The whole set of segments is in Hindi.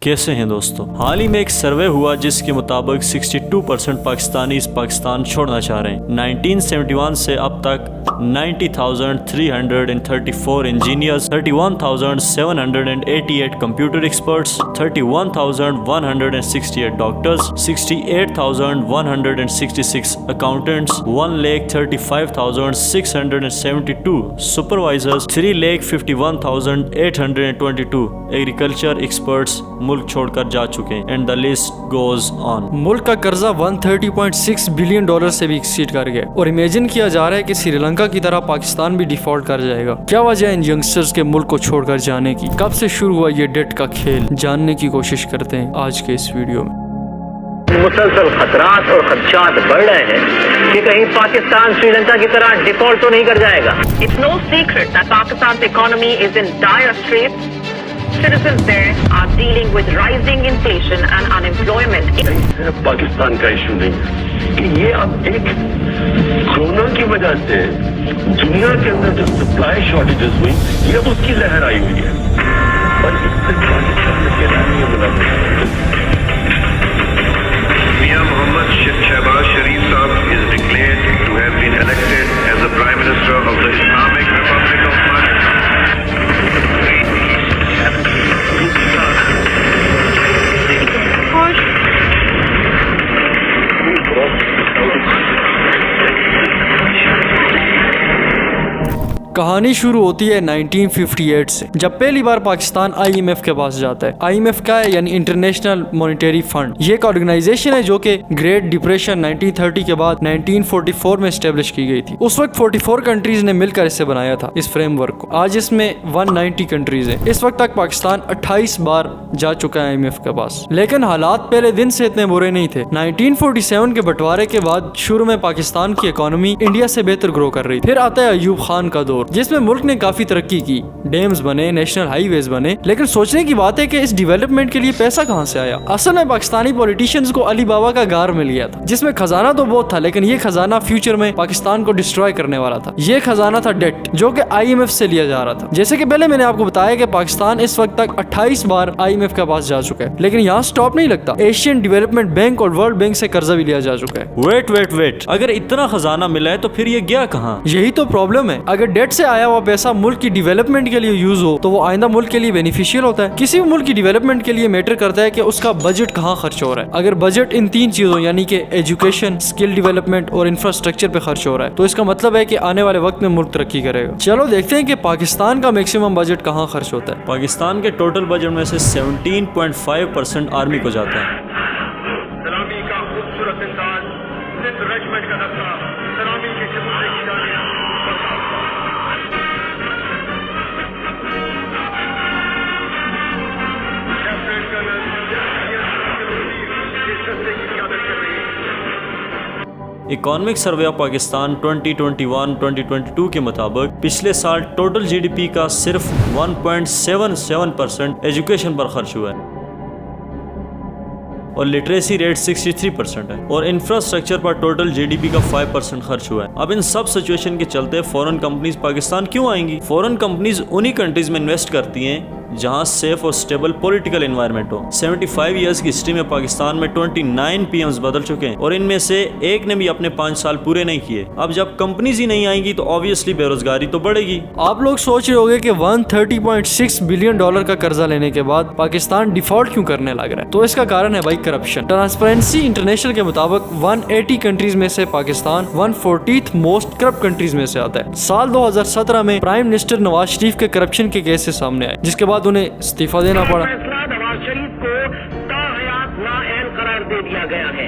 कैसे हैं दोस्तों। हाल ही में एक सर्वे हुआ जिसके मुताबिक 62% पाकिस्तानी पाकिस्तान छोड़ना चाह रहे हैं। 1971 से अब तक 90,334 engineers, 31,788 computer experts, 31,168 doctors, 68,166 accountants, 1,35,672 supervisors, 3,51,822 agriculture experts मुल्क छोड़कर जा चुके हैं and the list goes on. मुल्क का कर्जा 130.6 बिलियन डॉलर से भी एक्सीड कर गया और इमेजिन किया जा रहा है कि श्रीलंका की तरह पाकिस्तान भी डिफॉल्ट कर जाएगा। क्या वजह है इन यंगस्टर्स के मुल्क को छोड़कर जाने की? कब से शुरू हुआ ये डेट का खेल? जानने की कोशिश करते हैं आज के इस वीडियो में। मुसलसल खतरात और खदशात बढ़ रहे हैं कि कहीं पाकिस्तान श्रीलंका की तरह डिफॉल्ट तो नहीं कर जाएगा। It's no secret that Pakistan's economy is in dire straits. Citizens there are dealing with rising inflation and unemployment. Pakistan का इशू नहीं कि ये अब एक कोरोना की वजह से दुनिया के अंदर जो सप्लाई शॉर्टेजेस हुई ये अब उसकी लहर आई हुई है और इससे पाकिस्तान के लिए मिला। Mia Mohammad Shehbaz Sharif Saab is declared to have been elected as the Prime Minister of the Islamic Republic of Pakistan. कहानी शुरू होती है 1958 से, जब पहली बार पाकिस्तान IMF के पास जाता है। IMF का है यानी इंटरनेशनल मॉनेटरी फंड। ये एक ऑर्गेनाइजेशन है जो कि ग्रेट डिप्रेशन 1930 के बाद 1944 में एस्टेब्लिश की गई थी। उस वक्त 44 कंट्रीज ने मिलकर इसे बनाया था, इस फ्रेमवर्क को। आज इसमें 190 कंट्रीज है। इस वक्त तक पाकिस्तान 28 बार जा चुका है IMF के पास, लेकिन हालात पहले दिन से इतने बुरे नहीं थे। 1947 के बंटवारे के बाद शुरू में पाकिस्तान की इकोनॉमी इंडिया से बेहतर ग्रो कर रही थी। फिर आता है अयूब खान का दौर, जिसमें मुल्क ने काफी तरक्की की, डैम्स बने, नेशनल हाईवेज बने। लेकिन सोचने की बात है कि इस डेवलपमेंट के लिए पैसा कहां से आया? असल में पाकिस्तानी पॉलिटिशियंस को अली बाबा का गार मिल गया था, जिसमें खजाना तो बहुत था, लेकिन ये खजाना फ्यूचर में पाकिस्तान को डिस्ट्रॉय करने वाला था। ये खजाना था डेट, जो कि IMF से लिया जा रहा था। जैसे कि पहले मैंने आपको बताया कि पाकिस्तान इस वक्त तक 28 बार IMF के पास जा चुका है, लेकिन यहाँ स्टॉप नहीं लगता। एशियन डेवलपमेंट बैंक और वर्ल्ड बैंक से कर्जा भी लिया जा चुका है। वेट, अगर इतना खजाना मिला है तो फिर ये गया कहाँ? यही तो प्रॉब्लम है। अगर डेट से आया हुआ पैसा मुल्क की डेवलपमेंट के लिए यूज हो तो वो आइंदा मुल्क के लिए बेनिफिशियल होता है। किसी भी मुल्क की डेवलपमेंट के लिए मैटर करता है कि उसका बजट कहाँ खर्च हो रहा है। अगर बजट इन तीन चीजों यानी कि एजुकेशन, स्किल डेवलपमेंट और इंफ्रास्ट्रक्चर पे खर्च हो रहा है तो इसका मतलब है कि आने वाले वक्त में मुल्क तरक्की करेगा। चलो देखते हैं कि पाकिस्तान का मैक्सिमम बजट कहाँ खर्च होता है। पाकिस्तान के टोटल बजट में से 17.5% आर्मी को जाता है। सलामी का खूबसूरत अंदाज, सिंध रेजिमेंट का दस्ता सलामी के शिकूर की जानिया। इकोनॉमिक सर्वे ऑफ पाकिस्तान 2021-2022 के मुताबिक पिछले साल टोटल GDP का सिर्फ 1.77% एजुकेशन पर खर्च हुआ है और लिटरेसी रेट 63% है और इंफ्रास्ट्रक्चर पर टोटल GDP का 5% खर्च हुआ है। अब इन सब सिचुएशन के चलते फॉरेन कंपनीज पाकिस्तान क्यों आएंगी? फॉरेन कंपनीज उन्हीं कंट्रीज में इन्वेस्ट करती हैं जहां सेफ और स्टेबल पॉलिटिकल एनवायरनमेंट हो। 75 इयर्स की हिस्ट्री में पाकिस्तान में 29 PMs बदल चुके हैं और इनमें से एक ने भी अपने 5 साल पूरे नहीं किए। अब जब कंपनीज ही नहीं आएंगी तो ऑब्वियसली बेरोजगारी तो बढ़ेगी। आप लोग सोच रहे होंगे कि 130.6 बिलियन डॉलर का कर्जा लेने के बाद पाकिस्तान डिफॉल्ट क्यों करने लग रहा है? तो इसका कारण है भाई करप्शन। ट्रांसपेरेंसी इंटरनेशनल के मुताबिक 180 कंट्रीज में से Pakistan 140th most corrupt countries में से आता है। साल 2017 में प्राइम मिनिस्टर नवाज शरीफ के करप्शन के केसेस सामने आए, जिसके बाद उन्हें इस्तीफा देना पड़ा। नवाज शरीफ को ताहयात नाअहल करार दे दिया गया है।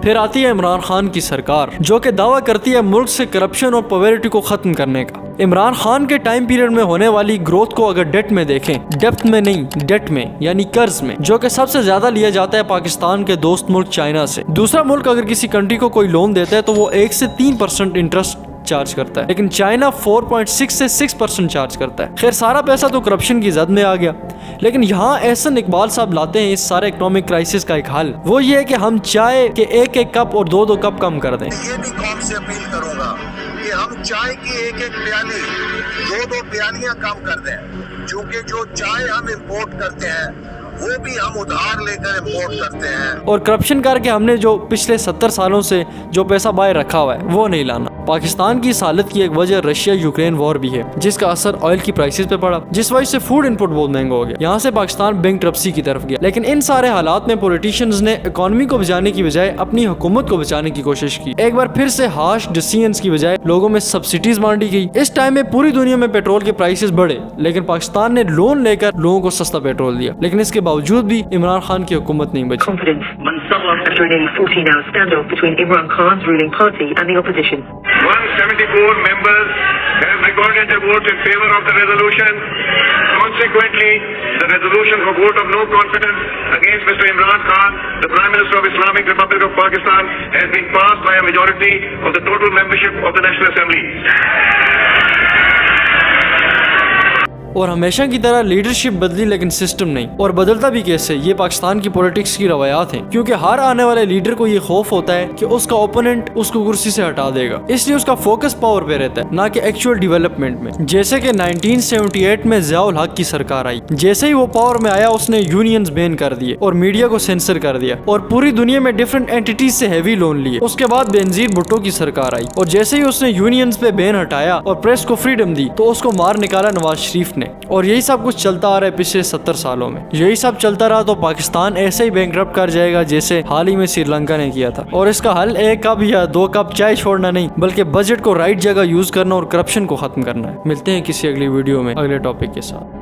फिर आती है इमरान खान की सरकार, जो कि दावा करती है मुल्क से करप्शन और पॉवर्टी को खत्म करने का। इमरान खान के टाइम पीरियड में होने वाली ग्रोथ को अगर डेट में देखें, डेप्थ में नहीं, डेट में यानी कर्ज में, जो कि सबसे ज्यादा लिया जाता है पाकिस्तान के दोस्त मुल्क चाइना से। दूसरा मुल्क अगर किसी कंट्री को कोई लोन देता है तो वो 1 से 3% इंटरेस्ट चार्ज करता है, लेकिन चाइना 4.6 से 6% चार्ज करता है। खैर सारा पैसा तो करप्शन की जद में आ गया, लेकिन यहाँ एहसन इकबाल साहब लाते हैं इस सारे इकोनॉमिक क्राइसिस का एक हल। वो ये है कि हम चाय के 1-1 कप और 2-2 कप कम कर दें। ये भी कौम से अपील करूंगा कि हम चाय की 1-1 प्याली 2-2 प्यालियां कम कर दें, क्योंकि जो चाय हम इंपोर्ट करते हैं वो भी हम उधार लेकर इम्पोर्ट करते हैं। और करप्शन करके हमने जो पिछले 70 सालों से जो पैसा बाहर रखा हुआ है वो नहीं लाना। पाकिस्तान की इस हालत की एक वजह रशिया यूक्रेन वॉर भी है, जिसका असर ऑयल की प्राइसेस पे पड़ा, जिस वजह से फूड इनपुट बहुत महंगा हो गया। यहाँ से पाकिस्तान बैंकरप्सी की तरफ गया। लेकिन इन सारे हालात में पॉलिटिशियंस ने इकोनॉमी को बचाने की बजाय अपनी हुकूमत को बचाने की कोशिश की। एक बार फिर से हार्श डिसीजंस की बजाय लोगों में सब्सिडीज बांटी गई। इस टाइम में पूरी दुनिया में पेट्रोल के प्राइसेस बढ़े, लेकिन पाकिस्तान ने लोन लेकर लोगों को सस्ता पेट्रोल दिया। लेकिन इसके बावजूद भी इमरान खान की हुकूमत नहीं बची। After a nearly 14-hour standoff between Imran Khan's ruling party and the opposition. 174 members have recorded their vote in favor of the resolution. Consequently, the resolution for vote of no confidence against Mr. Imran Khan, the Prime Minister of Islamic Republic of Pakistan, has been passed by a majority of the total membership of the National Assembly. और हमेशा की तरह लीडरशिप बदली लेकिन सिस्टम नहीं। और बदलता भी कैसे, ये पाकिस्तान की पॉलिटिक्स की रवायात हैं। क्योंकि हर आने वाले लीडर को ये खौफ होता है कि उसका ओपोनेंट उसको कुर्सी से हटा देगा, इसलिए उसका फोकस पावर पे रहता है, ना कि एक्चुअल डेवलपमेंट में। जैसे कि 1978 में ज़ियाउल हक की सरकार आई, जैसे ही वो पावर में आया उसने यूनियंस बैन कर दिए और मीडिया को सेंसर कर दिया और पूरी दुनिया में डिफरेंट एंटिटीज से हैवी लोन लिए। उसके बाद बेनजीर भुट्टो की सरकार आई और जैसे ही उसने यूनियंस पे बैन हटाया और प्रेस को फ्रीडम दी तो उसको मार निकाला नवाज शरीफ ने। और यही सब कुछ चलता आ रहा है पिछले 70 सालों में। यही सब चलता रहा तो पाकिस्तान ऐसे ही बैंकरप्ट कर जाएगा जैसे हाल ही में श्रीलंका ने किया था। और इसका हल 1 कप या 2 कप चाय छोड़ना नहीं, बल्कि बजट को राइट जगह यूज करना और करप्शन को खत्म करना है। मिलते हैं किसी अगली वीडियो में अगले टॉपिक के साथ।